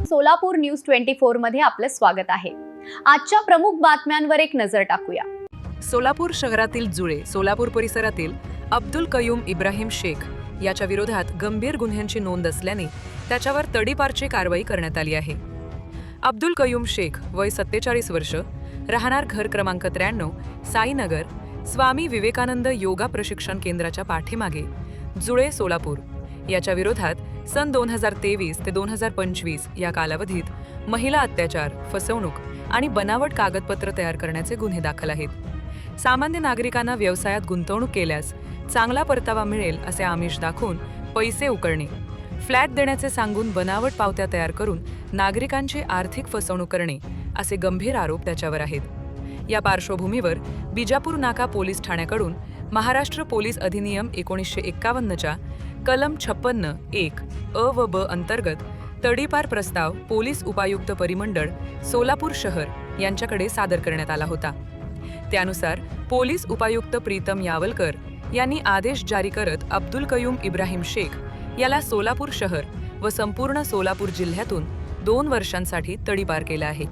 Solapur news 24 मध्ये आपलं स्वागत आहे। आजच्या प्रमुख बातम्यांवर एक नजर टाकूया। सोलापूर शहरातील जुळे सोलापूर परिसरातील अब्दुल कयूम इब्राहिम शेख याच्या विरोधात गंभीर गुन्ह्यांची नोंद असल्याने त्याच्यावर तडीपारची कारवाई करण्यात आली आहे। अब्दुल कयूम शेख वय 47 वर्ष, राहणार घर क्रमांक 93, साईनगर, स्वामी विवेकानंद योगा प्रशिक्षण केंद्राच्या पाठीमागे, जुळे सोलापूर याच्या विरोधात सन 2023 ते 2025 या कालावधीत महिला अत्याचार, फसवणूक आणि बनावट कागदपत्र तयार करण्याचे गुन्हे दाखल आहेत। सामान्य नागरिकांना व्यवसायात गुंतवणूक केल्यास चांगला परतावा मिळेल असे आमिष दाखवून पैसे उकळणे, फ्लॅट देण्याचे सांगून बनावट पावत्या तयार करून नागरिकांची आर्थिक फसवणूक करणे असे गंभीर आरोप त्याच्यावर आहेत। या पार्श्वभूमीवर बिजापूर नाका पोलीस ठाण्याकडून महाराष्ट्र पोलीस अधिनियम 1951च्या कलम 56(1) अ व ब अंतर्गत तडीपार प्रस्ताव पोलीस उपायुक्त परिमंडळ सोलापूर शहर यांच्याकडे सादर करण्यात आला होता। त्यानुसार पोलीस उपायुक्त प्रीतम यावलकर यांनी आदेश जारी करत अब्दुल कयूम इब्राहिम शेख याला सोलापूर शहर व संपूर्ण सोलापूर जिल्ह्यातून 2 वर्षांसाठी तडीपार केला आहे।